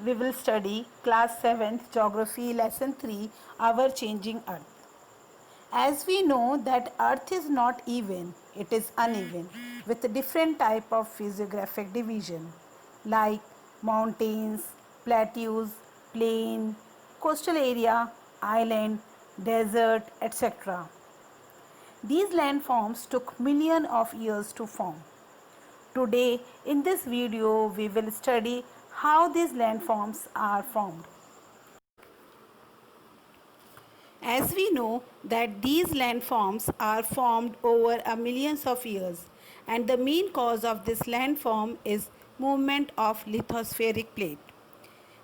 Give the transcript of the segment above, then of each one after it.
we will study class 7th geography lesson 3, our changing earth. As we know that earth is not even, it is uneven with a different type of physiographic division like mountains, plateaus, plain, coastal area, island, desert, etc. These landforms took millions of years to form. Today in this video we will study how these landforms are formed. As we know that these landforms are formed over a millions of years, and the main cause of this landform is movement of lithospheric plate.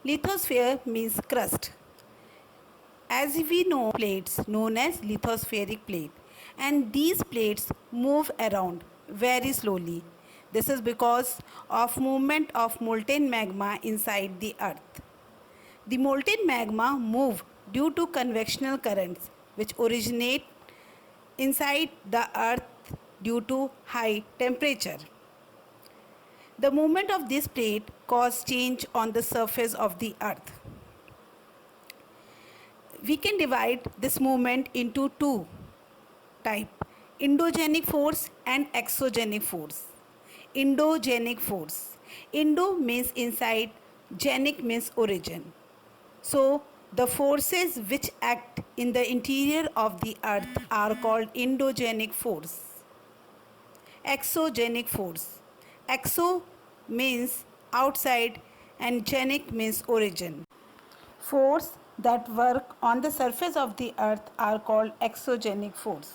Lithosphere means crust. As we know, plates known as lithospheric plate, and these plates move around very slowly. This is because of movement of molten magma inside the earth. The molten magma move due to convectional currents which originate inside the earth due to high temperature. The movement of this plate cause change on the surface of the earth. We can divide this movement into two types: endogenic force and exogenic force. Endogenic force. Endo means inside, genic means origin. So, the forces which act in the interior of the earth are called endogenic force. Exogenic force. Exo means outside and genic means origin. Force that work on the surface of the earth are called exogenic force.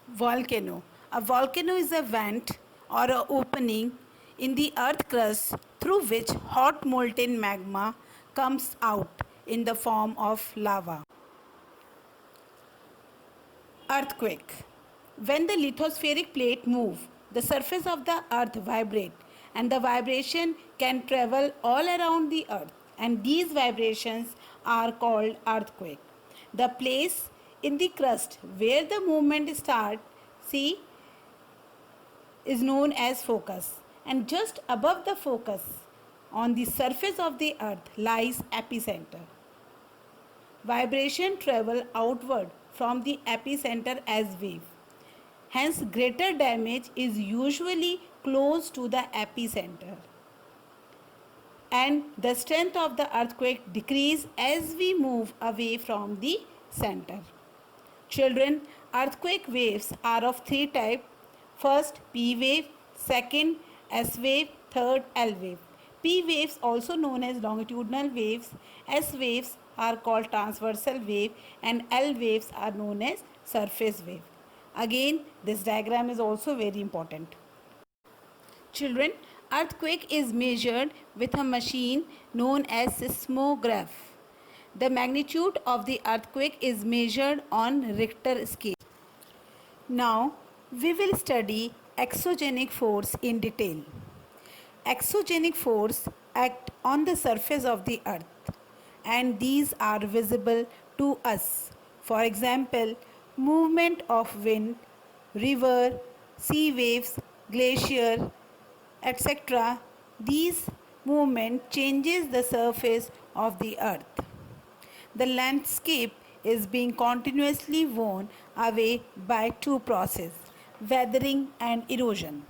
Volcano. A volcano is a vent or an opening in the earth crust through which hot molten magma comes out in the form of lava. Earthquake. When the lithospheric plate move, the surface of the earth vibrate, and the vibration can travel all around the earth, and these vibrations are called earthquake. The place in the crust where the movement starts, see, is known as focus, and just above the focus on the surface of the earth lies epicenter. Vibration travel outward from the epicenter as wave. Hence greater damage is usually close to the epicenter, and the strength of the earthquake decrease as we move away from the center. Children, earthquake waves are of three types. First, P wave, second, S wave, third, L wave. P waves, also known as longitudinal waves, S waves are called transversal wave, and L waves are known as surface wave. Again, this diagram is also very important. Children, earthquake is measured with a machine known as seismograph. The magnitude of the earthquake is measured on Richter scale. Now, we will study exogenic force in detail. Exogenic force act on the surface of the earth, and these are visible to us. For example, movement of wind, river, sea waves, glacier, etc. These movement changes the surface of the earth. The landscape is being continuously worn away by two processes: weathering and erosion.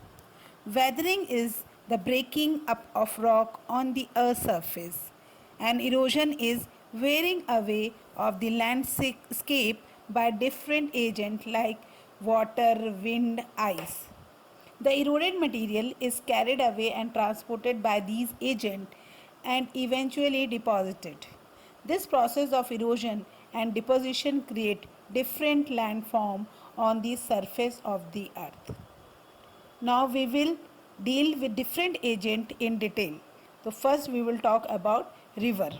Weathering is the breaking up of rock on the earth's surface, and erosion is wearing away of the landscape by different agents like water, wind, ice. The eroded material is carried away and transported by these agents and eventually deposited. This process of erosion and deposition create different landform on the surface of the earth. Now we will deal with different agent in detail. So first we will talk about river.